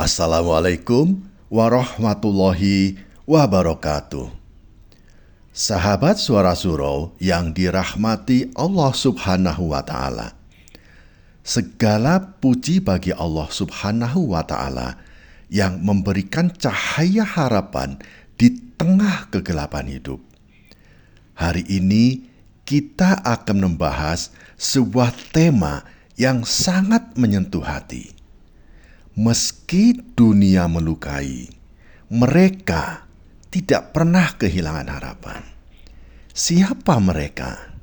Assalamualaikum warahmatullahi wabarakatuh. Sahabat Suara Surau yang dirahmati Allah Subhanahu wa Ta'ala, segala puji bagi Allah Subhanahu wa Ta'ala yang memberikan cahaya harapan di tengah kegelapan hidup. Hari ini kita akan membahas sebuah tema yang sangat menyentuh hati. Meski dunia melukai, mereka tidak pernah kehilangan harapan. Siapa mereka?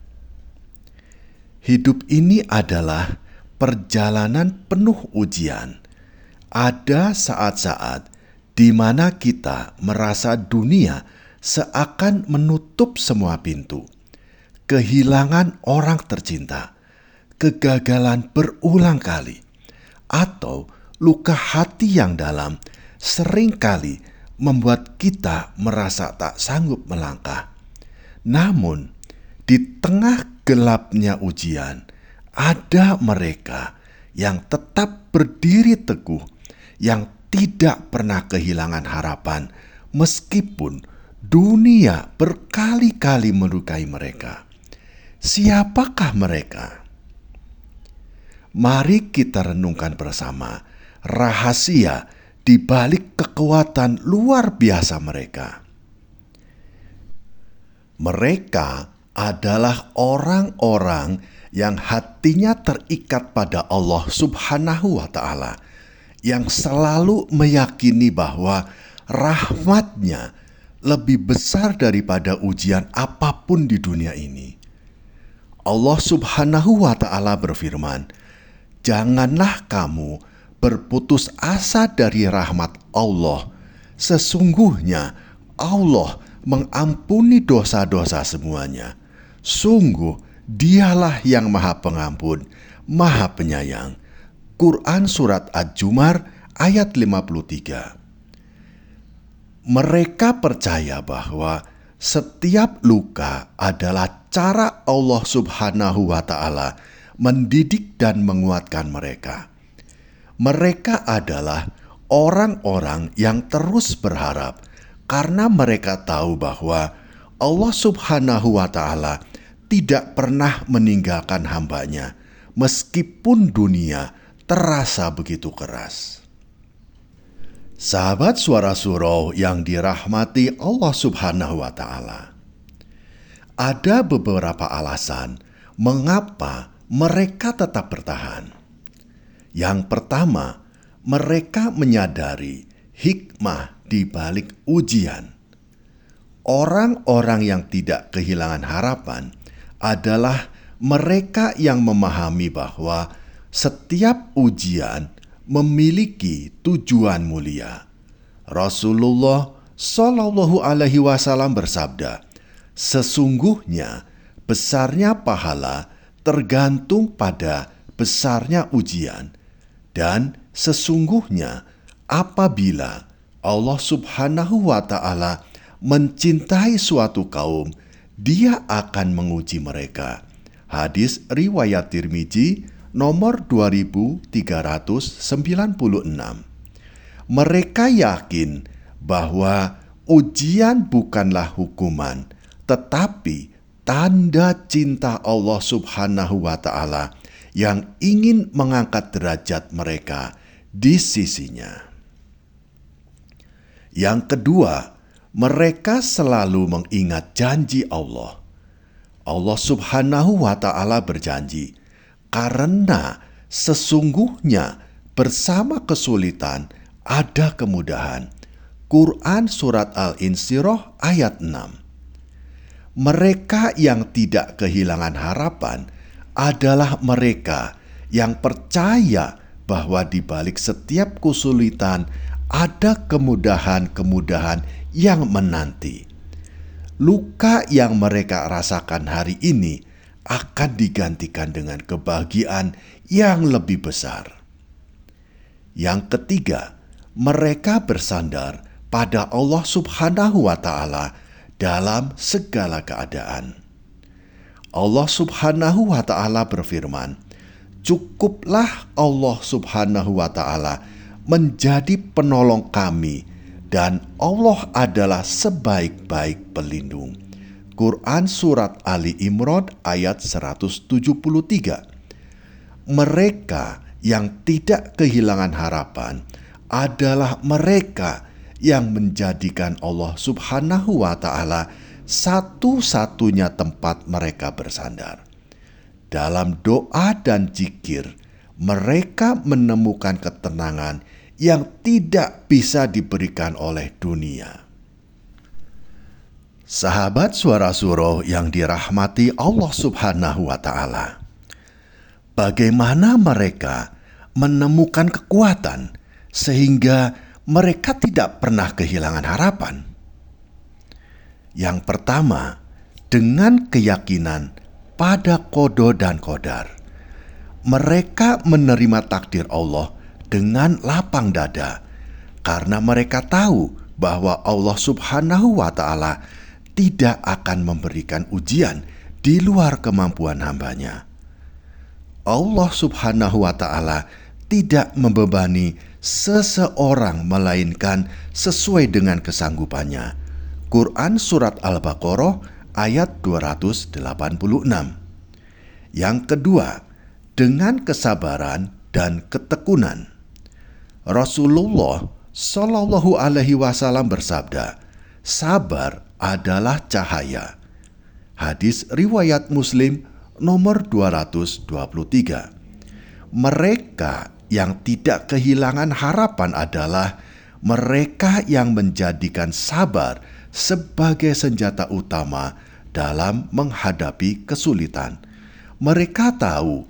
Hidup ini adalah perjalanan penuh ujian. Ada saat-saat di mana kita merasa dunia seakan menutup semua pintu. Kehilangan orang tercinta, kegagalan berulang kali, atau luka hati yang dalam seringkali membuat kita merasa tak sanggup melangkah. Namun, di tengah gelapnya ujian, ada mereka yang tetap berdiri teguh, yang tidak pernah kehilangan harapan, meskipun dunia berkali-kali melukai mereka. Siapakah mereka? Mari kita renungkan bersama rahasia di balik kekuatan luar biasa mereka. Mereka adalah orang-orang yang hatinya terikat pada Allah Subhanahu wa Ta'ala, yang selalu meyakini bahwa rahmat-Nya lebih besar daripada ujian apapun di dunia ini. Allah Subhanahu wa Ta'ala berfirman, "Janganlah kamu berputus asa dari rahmat Allah. Sesungguhnya Allah mengampuni dosa-dosa semuanya. Sungguh Dialah yang Maha Pengampun, Maha Penyayang." Quran Surat Ad-Zumar ayat 53. Mereka percaya bahwa setiap luka adalah cara Allah Subhanahu wa Ta'ala mendidik dan menguatkan mereka. Mereka adalah orang-orang yang terus berharap karena mereka tahu bahwa Allah Subhanahu wa Ta'ala tidak pernah meninggalkan hamba-Nya meskipun dunia terasa begitu keras. Sahabat Suara Surau yang dirahmati Allah Subhanahu wa Ta'ala, ada beberapa alasan mengapa mereka tetap bertahan. Yang pertama, mereka menyadari hikmah di balik ujian. Orang-orang yang tidak kehilangan harapan adalah mereka yang memahami bahwa setiap ujian memiliki tujuan mulia. Rasulullah Shallallahu Alaihi Wasallam bersabda, "Sesungguhnya besarnya pahala tergantung pada besarnya ujian. Dan sesungguhnya apabila Allah Subhanahu wa Ta'ala mencintai suatu kaum, Dia akan menguji mereka." Hadis riwayat Tirmizi nomor 2396. Mereka yakin bahwa ujian bukanlah hukuman, tetapi tanda cinta Allah Subhanahu wa Ta'ala yang ingin mengangkat derajat mereka di sisinya. Yang kedua, mereka selalu mengingat janji Allah. Allah Subhanahu wa Ta'ala berjanji, "Karena sesungguhnya bersama kesulitan ada kemudahan." Quran Surat Al-Insyirah ayat 6. Mereka yang tidak kehilangan harapan adalah mereka yang percaya bahwa di balik setiap kesulitan ada kemudahan-kemudahan yang menanti. Luka yang mereka rasakan hari ini akan digantikan dengan kebahagiaan yang lebih besar. Yang ketiga, mereka bersandar pada Allah Subhanahu wa Ta'ala dalam segala keadaan. Allah Subhanahu wa Ta'ala berfirman, "Cukuplah Allah Subhanahu wa Ta'ala menjadi penolong kami, dan Allah adalah sebaik-baik pelindung. Quran Surat Ali Imran ayat 173. Mereka yang tidak kehilangan harapan adalah mereka yang menjadikan Allah Subhanahu wa Ta'ala satu-satunya tempat mereka bersandar. Dalam doa dan zikir, mereka menemukan ketenangan yang tidak bisa diberikan oleh dunia. Sahabat Suara Surau yang dirahmati Allah Subhanahu wa Ta'ala, bagaimana mereka menemukan kekuatan sehingga mereka tidak pernah kehilangan harapan? Yang pertama, dengan keyakinan pada qada dan qadar. Mereka menerima takdir Allah dengan lapang dada karena mereka tahu bahwa Allah Subhanahu wa Ta'ala tidak akan memberikan ujian di luar kemampuan hambanya. Allah Subhanahu wa Ta'ala tidak membebani seseorang melainkan sesuai dengan kesanggupannya. Quran Surat Al-Baqarah ayat 286. Yang kedua, dengan kesabaran dan ketekunan. Rasulullah Shallallahu Alaihi Wasallam bersabda, sabar adalah cahaya. Hadis riwayat Muslim nomor 223. Mereka yang tidak kehilangan harapan adalah mereka yang menjadikan sabar sebagai senjata utama dalam menghadapi kesulitan. Mereka tahu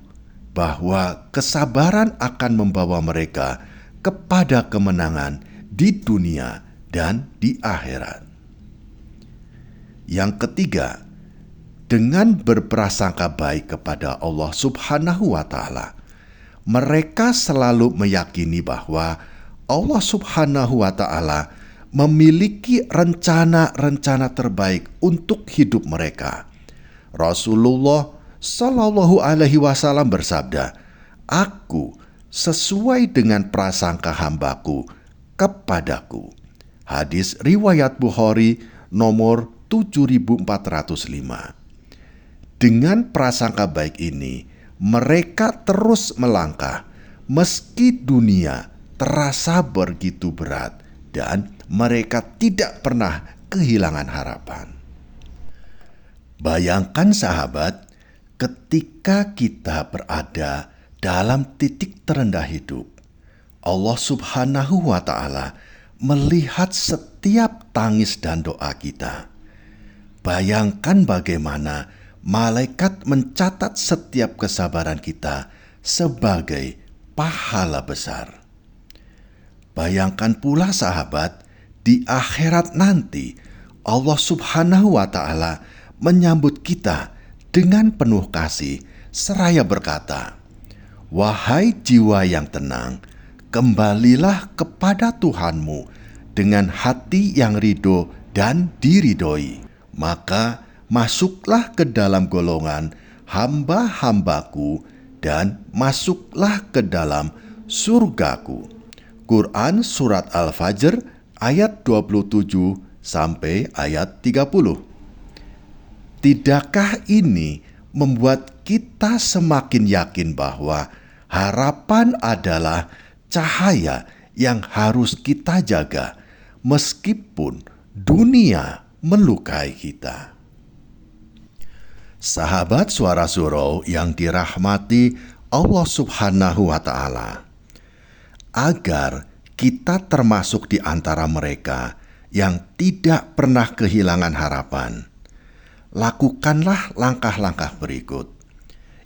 bahwa kesabaran akan membawa mereka kepada kemenangan di dunia dan di akhirat. Yang ketiga, dengan berprasangka baik kepada Allah Subhanahu wa Ta'ala. Mereka selalu meyakini bahwa Allah Subhanahu wa Ta'ala memiliki rencana-rencana terbaik untuk hidup mereka. Rasulullah Shallallahu Alaihi Wasallam bersabda, aku sesuai dengan prasangka hambaku kepadaku. Hadis riwayat Bukhari nomor 7405. Dengan prasangka baik ini, mereka terus melangkah meski dunia terasa begitu berat dan mereka tidak pernah kehilangan harapan. Bayangkan sahabat, ketika kita berada dalam titik terendah hidup, Allah Subhanahu wa Ta'ala melihat setiap tangis dan doa kita. Bayangkan bagaimana malaikat mencatat setiap kesabaran kita sebagai pahala besar. Bayangkan pula sahabat, di akhirat nanti Allah Subhanahu wa Ta'ala menyambut kita dengan penuh kasih seraya berkata, wahai jiwa yang tenang, kembalilah kepada Tuhanmu dengan hati yang ridho dan diridhoi. Maka masuklah ke dalam golongan hamba-hambaku dan masuklah ke dalam surgaku. Quran Surat Al-Fajr ayat 27 sampai ayat 30. Tidakkah ini membuat kita semakin yakin bahwa harapan adalah cahaya yang harus kita jaga meskipun dunia melukai kita? Sahabat Suara Surau yang dirahmati Allah Subhanahu wa Ta'ala, agar kita termasuk di antara mereka yang tidak pernah kehilangan harapan, lakukanlah langkah-langkah berikut.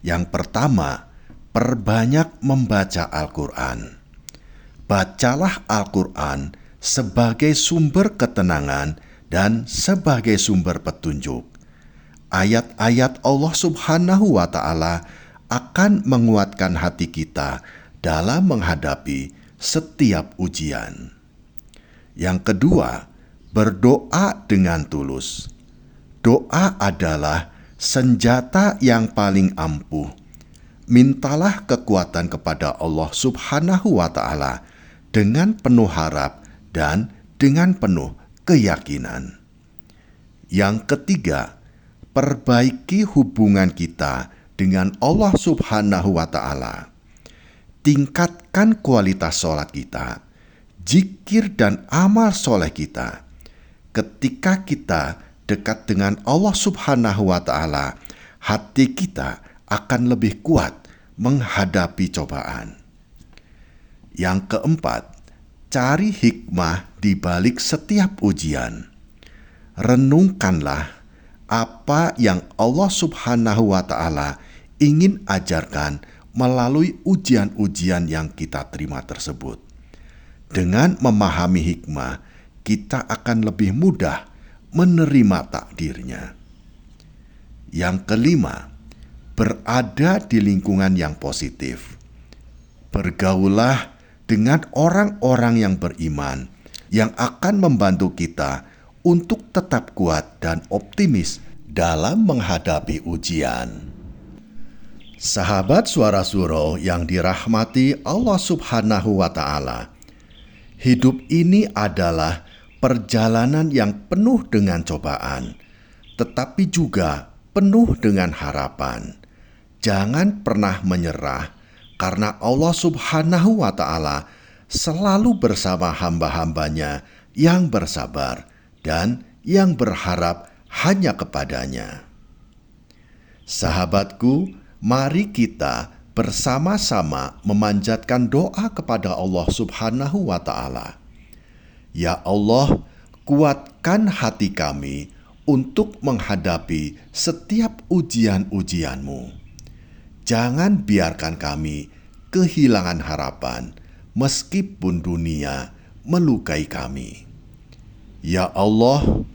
Yang pertama, perbanyak membaca Al-Quran. Bacalah Al-Quran sebagai sumber ketenangan dan sebagai sumber petunjuk. Ayat-ayat Allah Subhanahu wa Ta'ala akan menguatkan hati kita dalam menghadapi setiap ujian. Yang kedua, berdoa dengan tulus. Doa adalah senjata yang paling ampuh. Mintalah kekuatan kepada Allah Subhanahu wa Ta'ala dengan penuh harap dan dengan penuh keyakinan. Yang ketiga, perbaiki hubungan kita dengan Allah Subhanahu wa Ta'ala. Tingkatkan kualitas sholat kita, zikir dan amal soleh kita. Ketika kita dekat dengan Allah Subhanahu wa Ta'ala, hati kita akan lebih kuat menghadapi cobaan. Yang keempat, cari hikmah di balik setiap ujian. Renungkanlah apa yang Allah Subhanahu wa Ta'ala ingin ajarkan melalui ujian-ujian yang kita terima tersebut. Dengan memahami hikmah, kita akan lebih mudah menerima takdirnya. Yang kelima, berada di lingkungan yang positif. Bergaulah dengan orang-orang yang beriman, yang akan membantu kita untuk tetap kuat dan optimis dalam menghadapi ujian. Sahabat Suara Suro yang dirahmati Allah Subhanahu wa Ta'ala, hidup ini adalah perjalanan yang penuh dengan cobaan, tetapi juga penuh dengan harapan. Jangan pernah menyerah, karena Allah Subhanahu wa Ta'ala selalu bersama hamba-hambanya yang bersabar dan yang berharap hanya kepadanya. Sahabatku, mari kita bersama-sama memanjatkan doa kepada Allah Subhanahu wa Ta'ala. Ya Allah, kuatkan hati kami untuk menghadapi setiap ujian-ujian-Mu. Jangan biarkan kami kehilangan harapan meskipun dunia melukai kami. Ya Allah,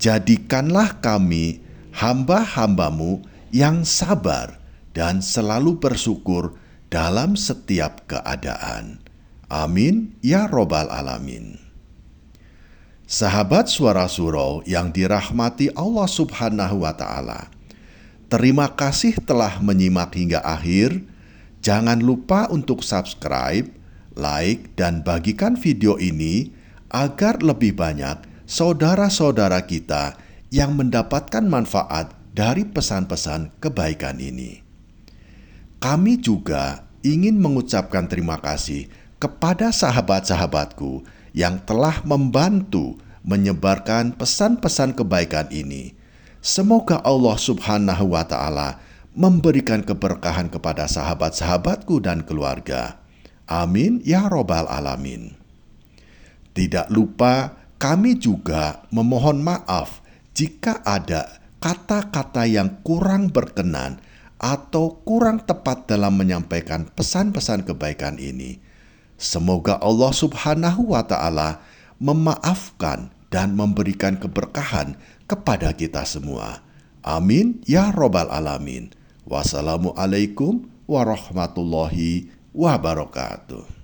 jadikanlah kami hamba-hamba-Mu yang sabar dan selalu bersyukur dalam setiap keadaan. Amin ya Robbal Alamin. Sahabat Suara Suro yang dirahmati Allah Subhanahu wa Ta'ala, terima kasih telah menyimak hingga akhir. Jangan lupa untuk subscribe, like, dan bagikan video ini agar lebih banyak saudara-saudara kita yang mendapatkan manfaat dari pesan-pesan kebaikan ini. Kami juga ingin mengucapkan terima kasih kepada sahabat-sahabatku yang telah membantu menyebarkan pesan-pesan kebaikan ini. Semoga Allah Subhanahu wa Ta'ala memberikan keberkahan kepada sahabat-sahabatku dan keluarga. Amin ya Robbal Alamin. Tidak lupa, kami juga memohon maaf jika ada kata-kata yang kurang berkenan atau kurang tepat dalam menyampaikan pesan-pesan kebaikan ini. Semoga Allah Subhanahu wa Ta'ala memaafkan dan memberikan keberkahan kepada kita semua. Amin ya Robbal Alamin. Wassalamualaikum warahmatullahi wabarakatuh.